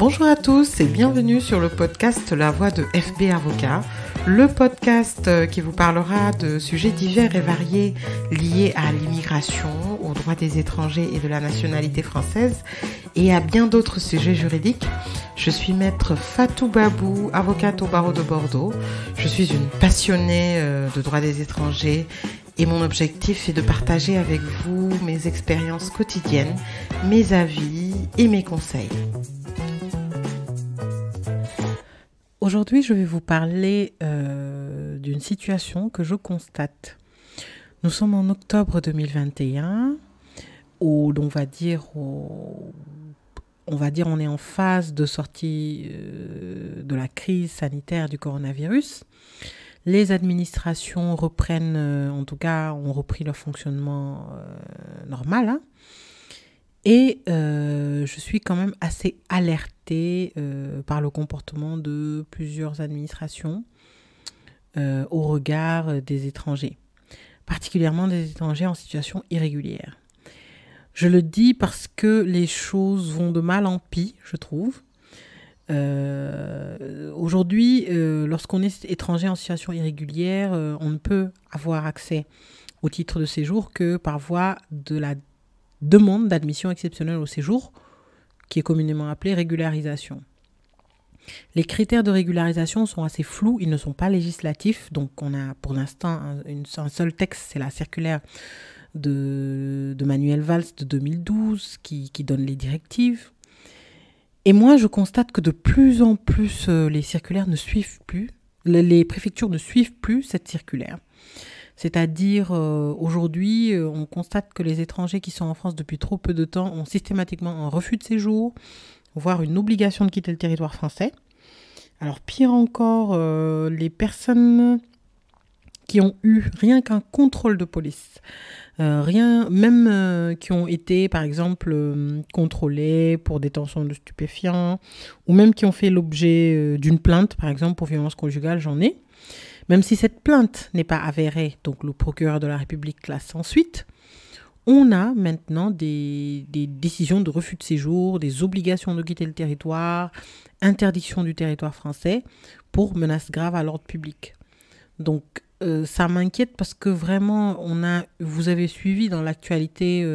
Bonjour à tous et bienvenue sur le podcast La Voix de FB Avocat, le podcast qui vous parlera de sujets divers et variés liés à l'immigration, aux droits des étrangers et de la nationalité française et à bien d'autres sujets juridiques. Je suis maître Fatou Babou, avocate au barreau de Bordeaux. Je suis une passionnée de droits des étrangers et mon objectif est de partager avec vous mes expériences quotidiennes, mes avis et mes conseils. Aujourd'hui, je vais vous parler d'une situation que je constate. Nous sommes en octobre 2021, où on va dire on est en phase de sortie de la crise sanitaire du coronavirus. Les administrations reprennent, en tout cas, ont repris leur fonctionnement normal, hein. Et je suis quand même assez alertée par le comportement de plusieurs administrations au regard des étrangers, particulièrement des étrangers en situation irrégulière. Je le dis parce que les choses vont de mal en pis, je trouve. Aujourd'hui, lorsqu'on est étranger en situation irrégulière, on ne peut avoir accès au titre de séjour que par voie de la demande d'admission exceptionnelle au séjour, qui est communément appelée régularisation. Les critères de régularisation sont assez flous, ils ne sont pas législatifs, donc on a pour l'instant un seul texte, c'est la circulaire de Manuel Valls de 2012 qui donne les directives. Et moi, je constate que de plus en plus, les circulaires ne suivent plus, les préfectures ne suivent plus cette circulaire. C'est-à-dire, aujourd'hui, on constate que les étrangers qui sont en France depuis trop peu de temps ont systématiquement un refus de séjour, voire une obligation de quitter le territoire français. Alors, pire encore, les personnes qui ont eu rien qu'un contrôle de police, qui ont été, par exemple, contrôlés pour détention de stupéfiants, ou même qui ont fait l'objet d'une plainte, par exemple, pour violence conjugale, j'en ai. Même si cette plainte n'est pas avérée, donc le procureur de la République classe sans suite, on a maintenant des décisions de refus de séjour, des obligations de quitter le territoire, interdiction du territoire français pour menaces graves à l'ordre public. Donc ça m'inquiète parce que vraiment, vous avez suivi dans l'actualité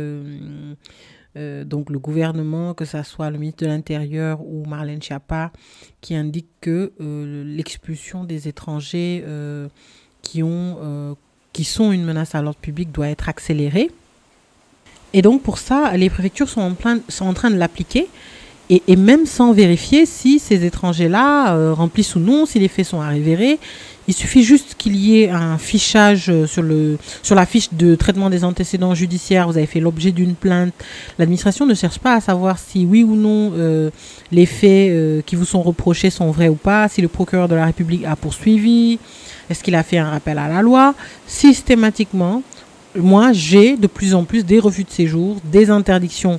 donc le gouvernement, que ce soit le ministre de l'Intérieur ou Marlène Schiappa, qui indique que l'expulsion des étrangers qui sont une menace à l'ordre public doit être accélérée. Et donc pour ça, les préfectures sont en train de l'appliquer, et même sans vérifier si ces étrangers-là remplissent ou non, si les faits sont avérés. Il suffit juste qu'il y ait un fichage sur la fiche de traitement des antécédents judiciaires. Vous avez fait l'objet d'une plainte. L'administration ne cherche pas à savoir si oui ou non les faits qui vous sont reprochés sont vrais ou pas, si le procureur de la République a poursuivi, est-ce qu'il a fait un rappel à la loi. Systématiquement, moi, j'ai de plus en plus des refus de séjour, des interdictions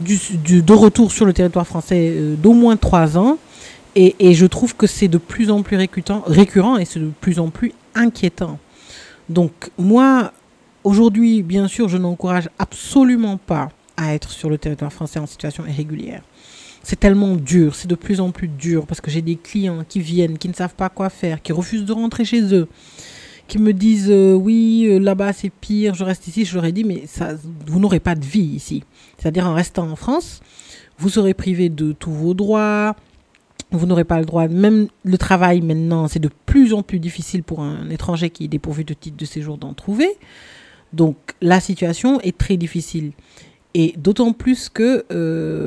de retour sur le territoire français d'au moins 3 ans. Et je trouve que c'est de plus en plus récurrent et c'est de plus en plus inquiétant. Donc moi, aujourd'hui, bien sûr, je n'encourage absolument pas à être sur le territoire français en situation irrégulière. C'est tellement dur, c'est de plus en plus dur parce que j'ai des clients qui viennent, qui ne savent pas quoi faire, qui refusent de rentrer chez eux, qui me disent oui, là-bas c'est pire, je reste ici. Je leur ai dit mais vous n'aurez pas de vie ici. C'est-à-dire en restant en France, vous serez privé de tous vos droits. Vous n'aurez pas le droit, même le travail maintenant, c'est de plus en plus difficile pour un étranger qui est dépourvu de titre de séjour d'en trouver. Donc la situation est très difficile. Et d'autant plus que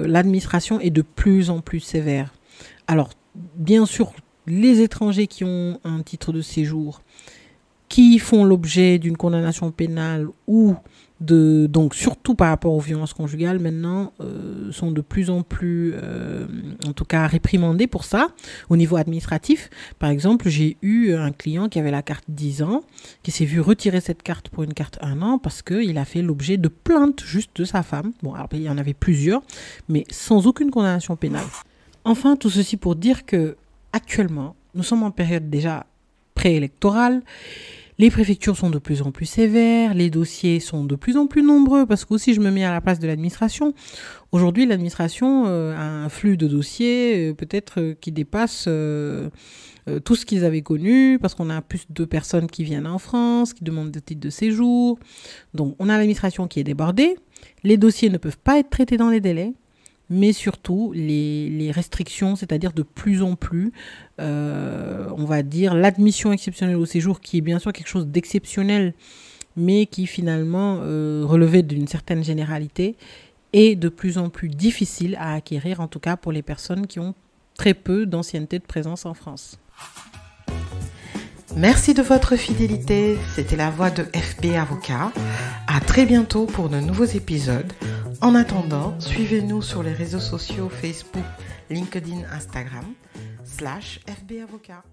l'administration est de plus en plus sévère. Alors, bien sûr, les étrangers qui ont un titre de séjour, qui font l'objet d'une condamnation pénale ou donc surtout par rapport aux violences conjugales maintenant, sont de plus en plus, en tout cas réprimandés pour ça, au niveau administratif. Par exemple, j'ai eu un client qui avait la carte 10 ans, qui s'est vu retirer cette carte pour une carte 1 an parce qu'il a fait l'objet de plaintes juste de sa femme. Bon, alors, il y en avait plusieurs, mais sans aucune condamnation pénale. Enfin, tout ceci pour dire que actuellement, nous sommes en période déjà préélectorale. Les préfectures sont de plus en plus sévères, les dossiers sont de plus en plus nombreux, parce que aussi je me mets à la place de l'administration. Aujourd'hui, l'administration a un flux de dossiers peut-être qui dépasse tout ce qu'ils avaient connu, parce qu'on a plus de personnes qui viennent en France, qui demandent des titres de séjour. Donc, on a l'administration qui est débordée. Les dossiers ne peuvent pas être traités dans les délais, mais surtout les restrictions, c'est-à-dire de plus en plus, on va dire, l'admission exceptionnelle au séjour, qui est bien sûr quelque chose d'exceptionnel, mais qui finalement relevait d'une certaine généralité, est de plus en plus difficile à acquérir, en tout cas pour les personnes qui ont très peu d'ancienneté de présence en France. Merci de votre fidélité. C'était la voix de FB Avocat. À très bientôt pour de nouveaux épisodes. En attendant, suivez-nous sur les réseaux sociaux Facebook, LinkedIn, Instagram /FB Avocat.